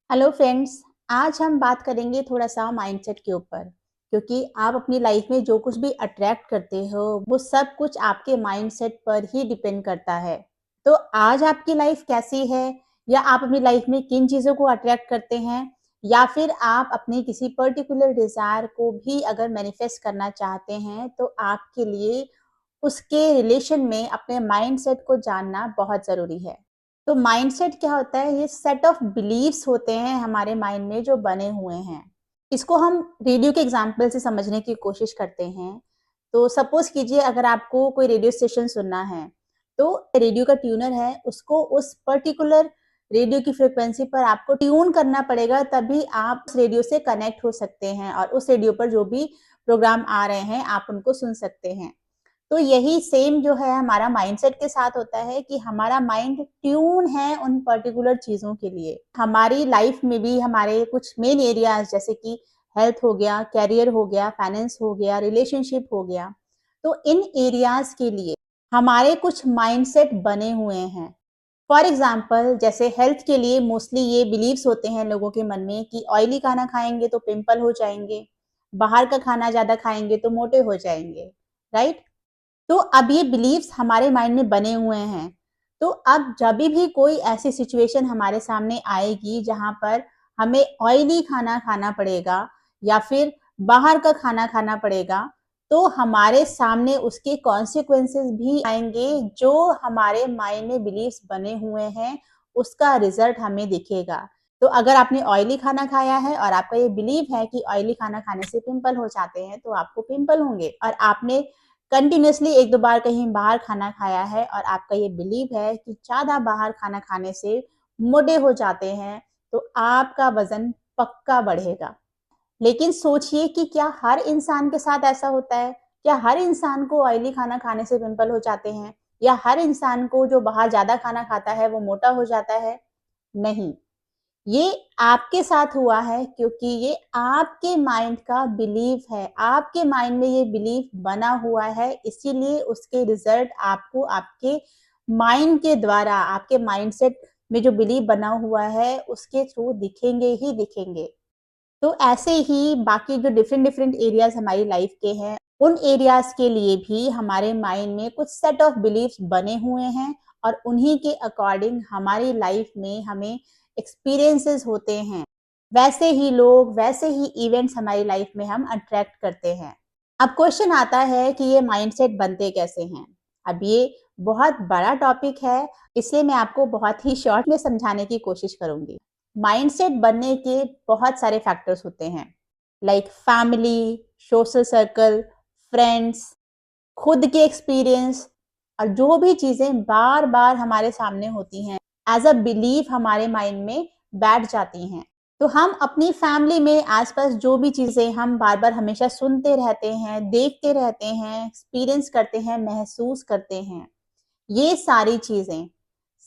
Hello friends. आज हम बात करेंगे थोड़ा सा माइंडसेट के ऊपर, क्योंकि आप अपनी लाइफ में जो कुछ भी अट्रैक्ट करते हो वो सब कुछ आपके माइंडसेट पर ही डिपेंड करता है। तो आज आपकी लाइफ कैसी है, या आप अपनी लाइफ में किन चीज़ों को अट्रैक्ट करते हैं, या फिर आप अपने किसी पर्टिकुलर डिज़ायर को भी अगर मैनिफेस्ट करना चाहते हैं, तो आपके लिए उसके रिलेशन में अपने माइंडसेट को जानना बहुत ज़रूरी है। तो माइंडसेट क्या होता है? ये सेट ऑफ बिलीव्स होते हैं हमारे माइंड में जो बने हुए हैं। इसको हम रेडियो के एग्जांपल से समझने की कोशिश करते हैं। तो सपोज़ कीजिए, अगर आपको कोई रेडियो स्टेशन सुनना है, तो रेडियो का ट्यूनर है, उसको उस पर्टिकुलर रेडियो की फ्रीक्वेंसी पर आपको ट्यून करना पड़ेगा, तभी आप उस रेडियो से कनेक्ट हो सकते हैं और उस रेडियो पर जो भी प्रोग्राम आ रहे हैं, आप उनको सुन सकते हैं। तो यही सेम जो है हमारा माइंडसेट के साथ होता है कि हमारा माइंड ट्यून है उन पर्टिकुलर चीज़ों के लिए। हमारी लाइफ में भी हमारे कुछ मेन एरियाज़ जैसे कि हेल्थ हो गया, करियर हो गया, फाइनेंस हो गया, रिलेशनशिप हो गया। तो इन एरियाज़ के लिए हमारे कुछ माइंडसेट बने हुए हैं। फॉर एग्ज़ाम्पल जैसे हेल्थ के लिए मोस्टली ये बिलीव्स होते हैं लोगों के मन में कि ऑयली खाना खाएँगे तो पिंपल हो जाएँगे, बाहर का खाना ज़्यादा खाएँगे तो मोटे हो जाएँगे, राइट? तो अब ये बिलीव्स हमारे माइंड में बने हुए हैं। तो अब जभी भी कोई ऐसी सिचुएशन हमारे सामने आएगी जहाँ पर हमें ऑयली खाना खाना पड़ेगा या फिर बाहर का खाना खाना पड़ेगा, तो हमारे सामने उसके कॉन्सिक्वेंसेस भी आएँगे जो हमारे माइंड में बिलीव्स बने हुए हैं, उसका रिज़ल्ट हमें दिखेगा। तो अगर आपने ऑयली खाना खाया है और आपका ये बिलीव है कि ऑयली खाना खाने से पिंपल हो जाते हैं, तो आपको पिंपल होंगे। और आपने कंटिन्यूअसली 1-2 बार कहीं बाहर खाना खाया है और आपका ये बिलीव है कि ज़्यादा बाहर खाना खाने से मोटे हो जाते हैं, तो आपका वज़न पक्का बढ़ेगा। लेकिन सोचिए कि क्या हर इंसान के साथ ऐसा होता है? क्या हर इंसान को ऑयली खाना खाने से पिंपल हो जाते हैं? या हर इंसान को जो बाहर ज़्यादा खाना खाता है, वो मोटा हो जाता है? नहीं। ये आपके साथ हुआ है क्योंकि ये आपके माइंड का बिलीव है। आपके माइंड में ये बिलीव बना हुआ है, इसीलिए उसके रिज़ल्ट आपको आपके माइंड के द्वारा, आपके माइंडसेट में जो बिलीव बना हुआ है, उसके थ्रू दिखेंगे ही दिखेंगे। तो ऐसे ही बाकी जो डिफरेंट-डिफरेंट एरियाज़ हमारी लाइफ़ के हैं, उन एरियाज़ के लिए भी हमारे माइंड में कुछ सेट ऑफ बिलीव्स बने हुए हैं और उन्हीं के अकॉर्डिंग हमारी लाइफ़ में हमें एक्सपीरियंसेस होते हैं। वैसे ही लोग, वैसे ही इवेंट्स हमारी लाइफ़ में हम अट्रैक्ट करते हैं। अब क्वेश्चन आता है कि ये माइंडसेट बनते कैसे हैं? अब ये बहुत बड़ा टॉपिक है, इसलिए मैं आपको बहुत ही शॉर्ट में समझाने की कोशिश करूँगी। माइंडसेट बनने के बहुत सारे फैक्टर्स होते हैं, like family, social circle, friends, खुद के एक्सपीरियंस, और जो भी चीज़ें बार-बार हमारे सामने होती हैं, एज़ अ बिलीफ हमारे माइंड में बैठ जाती हैं। तो हम अपनी फैमिली में आस-पास जो भी चीज़ें हम बार-बार हमेशा सुनते रहते हैं, देखते रहते हैं, एक्सपीरियंस करते हैं, महसूस करते हैं, ये सारी चीज़ें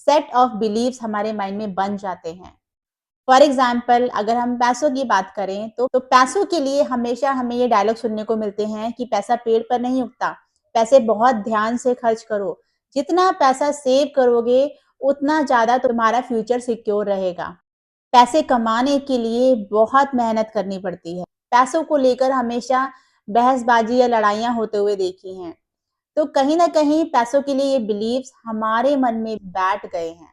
सेट ऑफ बिलीव्स हमारे माइंड में बन जाते हैं। फॉर एग्ज़ाम्पल अगर हम पैसों की बात करें तो पैसों के लिए हमेशा हमें ये डायलॉग सुनने को मिलते हैं कि पैसा पेड़ पर नहीं उगता, पैसे बहुत ध्यान से खर्च करो। जितना पैसा सेव करोगे, उतना ज़्यादा तुम्हारा फ्यूचर सिक्योर रहेगा। पैसे कमाने के लिए बहुत मेहनत करनी पड़ती है। पैसों को लेकर हमेशा बहसबाजी या लड़ाइयाँ होते हुए देखी हैं। तो कहीं न कहीं पैसों के लिए ये बिलीव्स हमारे मन में बैठ गए हैं।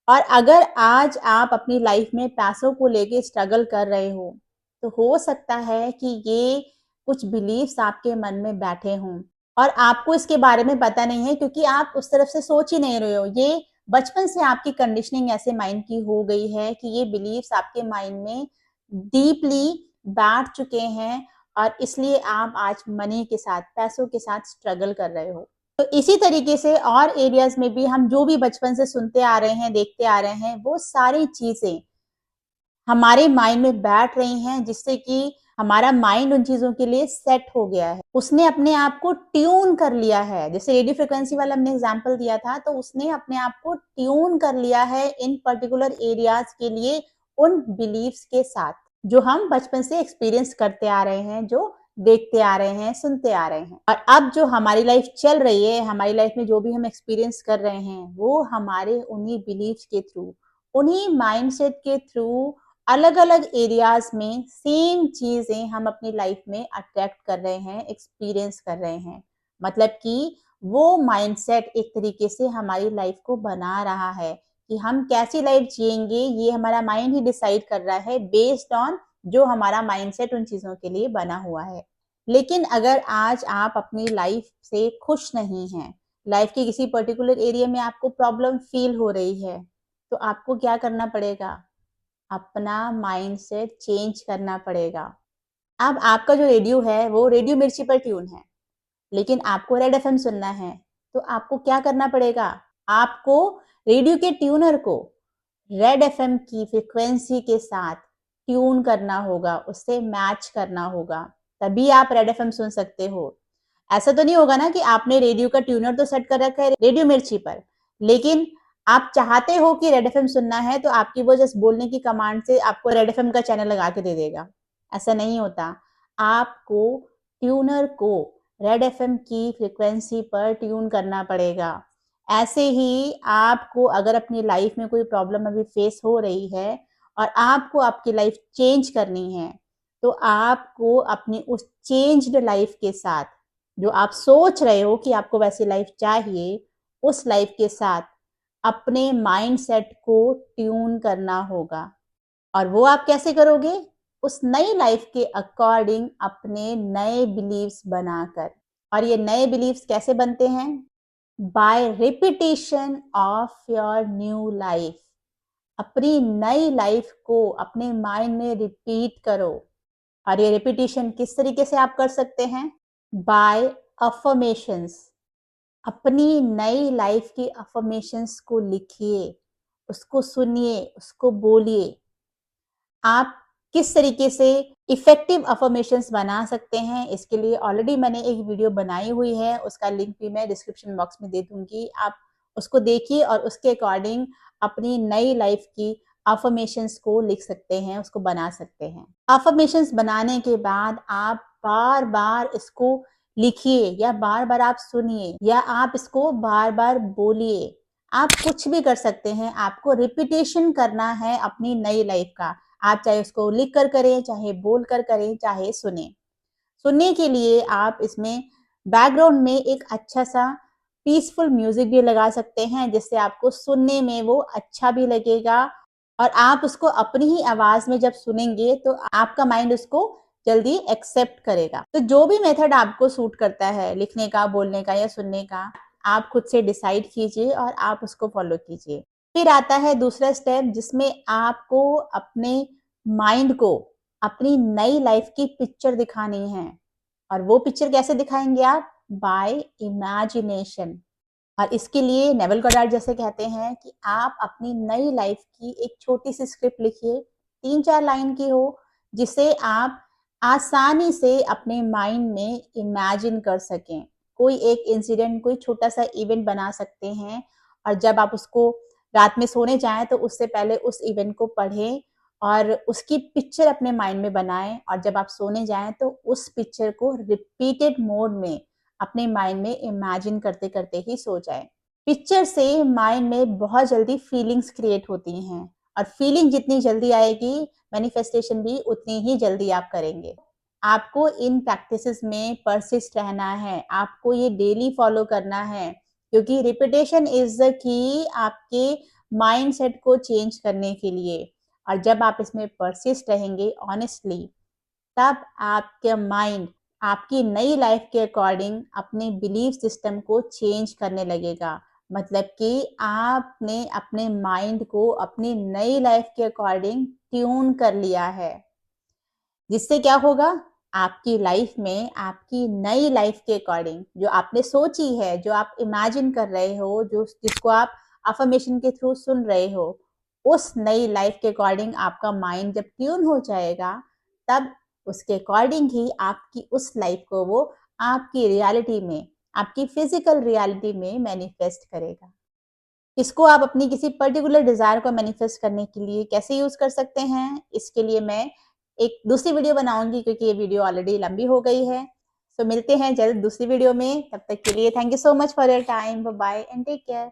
और अगर आज आप अपनी लाइफ में पैसों को लेके स्ट्रगल कर रहे हो, तो हो सकता है कि ये कुछ बिलीफ्स आपके मन में बैठे हों और आपको इसके बारे में पता नहीं है क्योंकि आप उस तरफ से सोच ही नहीं रहे हो। ये बचपन से आपकी कंडीशनिंग ऐसे माइंड की हो गई है कि ये बिलीफ्स आपके माइंड में डीपली बैठ चुके हैं और इसलिए आप आज मनी के साथ, पैसों के साथ स्ट्रगल कर रहे हो। तो इसी तरीके से और एरियाज़ में भी हम जो भी बचपन से सुनते आ रहे हैं, देखते आ रहे हैं, वो सारी चीज़ें हमारे माइंड में बैठ रही हैं जिससे कि हमारा माइंड उन चीज़ों के लिए सेट हो गया है। उसने अपने आप को ट्यून कर लिया है। जैसे रेडियो फ्रीक्वेंसी वाला हमने एग्ज़ाम्पल दिया था, तो उसने अपने आप को ट्यून कर लिया है इन पर्टिकुलर एरियाज़ के लिए उन बिलीफ्स के साथ, जो हम बचपन से एक्सपीरियंस करते आ रहे हैं, जो देखते आ रहे हैं, सुनते आ रहे हैं। और अब जो हमारी लाइफ़ चल रही है, हमारी लाइफ़ में जो भी हम एक्सपीरियंस कर रहे हैं, वो हमारे उन्हीं बिलीफ्स के थ्रू, उन्हीं माइंडसेट के थ्रू अलग-अलग एरियाज़ में सेम चीज़ें हम अपनी लाइफ में अट्रैक्ट कर रहे हैं, एक्सपीरियंस कर रहे हैं। मतलब कि वो माइंडसेट एक तरीके से हमारी लाइफ को बना रहा है कि हम कैसी लाइफ जिएँगे, ये हमारा माइंड ही डिसाइड कर रहा है बेस्ड ऑन जो हमारा माइंडसेट उन चीज़ों के लिए बना हुआ है। लेकिन अगर आज आप अपनी लाइफ से खुश नहीं हैं, लाइफ के किसी पर्टिकुलर एरिया में आपको प्रॉब्लम फ़ील हो रही है, तो आपको क्या करना पड़ेगा? अपना माइंडसेट चेंज करना पड़ेगा। अब आपका जो रेडियो है, वो रेडियो मिर्ची पर ट्यून है, लेकिन आपको रेड एफएम सुनना है, तो आपको क्या करना पड़ेगा? आपको रेडियो के ट्यूनर को रेड एफएम की फ्रीक्वेंसी के साथ ट्यून करना होगा, उससे मैच करना होगा, तभी आप रेड एफएम सुन सकते हो। ऐसा तो नहीं होगा ना कि आपने रेडियो का ट्यूनर तो सेट कर रखा है रेडियो मिर्ची पर, लेकिन आप चाहते हो कि रेड एफएम सुनना है, तो आपकी वो जस्ट बोलने की कमांड से आपको रेड एफएम का चैनल लगा के दे देगा। ऐसा नहीं होता। आपको ट्यूनर को रेड एफएम की फ्रीक्वेंसी पर ट्यून करना पड़ेगा। ऐसे ही आपको अगर अपनी लाइफ में कोई प्रॉब्लम अभी फेस हो रही है और आपको आपकी लाइफ चेंज करनी है, तो आपको अपनी उस चेंज्ड लाइफ के साथ, जो आप सोच रहे हो कि आपको वैसी लाइफ चाहिए, उस लाइफ के साथ अपने माइंडसेट को ट्यून करना होगा। और वो आप कैसे करोगे? उस नई लाइफ के अकॉर्डिंग अपने नए बिलीव्स बनाकर। और ये नए बिलीव्स कैसे बनते हैं? By repetition of your new life. अपनी नई लाइफ को अपने माइंड में रिपीट करो। और ये रिपीटिशन किस तरीके से आप कर सकते हैं? By affirmations. अपनी नई लाइफ की अफर्मेशंस को लिखिए, उसको सुनिए, उसको बोलिए। आप किस तरीके से इफ़ेक्टिव अफ़र्मेशंस बना सकते हैं, इसके लिए ऑलरेडी मैंने एक वीडियो बनाई हुई है, उसका लिंक भी मैं डिस्क्रिप्शन बॉक्स में दे दूँगी। आप उसको देखिए और उसके अकॉर्डिंग अपनी नई लाइफ़ की अफ़र्मेशंस को लिख सकते हैं, उसको बना सकते हैं। अफ़र्मेशंस बनाने के बाद आप बार-बार इसको लिखिए या बार-बार आप सुनिए या आप इसको बार-बार बोलिए। आप कुछ भी कर सकते हैं, आपको रिपिटेशन करना है अपनी नई लाइफ़ का। आप चाहे उसको लिख कर करें, चाहे बोल कर करें, चाहे सुनें। सुनने के लिए आप इसमें बैकग्राउंड में एक अच्छा-सा पीसफुल म्यूज़िक भी लगा सकते हैं, जिससे आपको सुनने में वो अच्छा भी लगेगा और आप उसको अपनी ही आवाज़ में जब सुनेंगे, तो आपका माइंड उसको जल्दी एक्सेप्ट करेगा। तो जो भी मेथड आपको सूट करता है, लिखने का, बोलने का या सुनने का, आप खुद से डिसाइड कीजिए और आप उसको फ़ॉलो कीजिए। फिर आता है दूसरा स्टेप जिसमें आपको अपने माइंड को अपनी नई लाइफ़ की पिक्चर दिखानी है। और वो पिक्चर कैसे दिखाएँगे आप? By imagination. और इसके लिए नेवल गॉडार्ड जैसे कहते हैं कि आप अपनी नई लाइफ़ की एक छोटी-सी स्क्रिप्ट लिखिए, 3-4 लाइन की हो, जिसे आप आसानी से अपने माइंड में इमेजिन कर सकें। कोई एक इंसिडेंट, कोई छोटा-सा इवेंट बना सकते हैं और जब आप उसको रात में सोने जाएँ, तो उससे पहले उस इवेंट को पढ़ें और उसकी पिक्चर अपने माइंड में बनाएँ और जब आप सोने जाएँ, तो उस पिक्चर को रिपीटेड मोड में अपने माइंड में इमेजिन करते-करते ही सो जाएँ। पिक्चर से माइंड में बहुत जल्दी फीलिंग्स क्रिएट होती हैं और फीलिंग जितनी जल्दी आएगी, मैनिफेस्टेशन भी उतनी ही जल्दी आप करेंगे। आपको इन प्रैक्टिसेस में परसिस्ट रहना है, आपको ये डेली फॉलो करना है क्योंकि रिपिटेशन इज़ द की आपके माइंडसेट को चेंज करने के लिए और जब आप इसमें परसिस्ट रहेंगे ऑनेस्टली, तब आपका माइंड आपकी नई लाइफ के अकॉर्डिंग अपने बिलीफ सिस्टम को चेंज करने लगेगा। मतलब कि आपने अपने माइंड को अपनी नई लाइफ के अकॉर्डिंग ट्यून कर लिया है। जिससे क्या होगा? आपकी लाइफ में आपकी नई लाइफ के अकॉर्डिंग जो आपने सोची है, जो आप इमेजिन कर रहे हो, जो जिसको आप अफ़र्मेशन के थ्रू सुन रहे हो, उस नई लाइफ के अकॉर्डिंग आपका माइंड जब ट्यून हो जाएगा, तब उसके अकॉर्डिंग ही आपकी उस लाइफ को वो आपकी रियलिटी में, आपकी फ़िज़िकल रियलिटी में मैनिफेस्ट करेगा। इसको आप अपनी किसी पर्टिकुलर डिज़ायर को मैनिफेस्ट करने के लिए कैसे यूज़ कर सकते हैं, इसके लिए मैं एक दूसरी वीडियो बनाऊँगी क्योंकि ये वीडियो ऑलरेडी लंबी हो गई है। सो मिलते हैं जल्द दूसरी वीडियो में, तब तक के लिए thank you so much for your time. Bye bye and take care.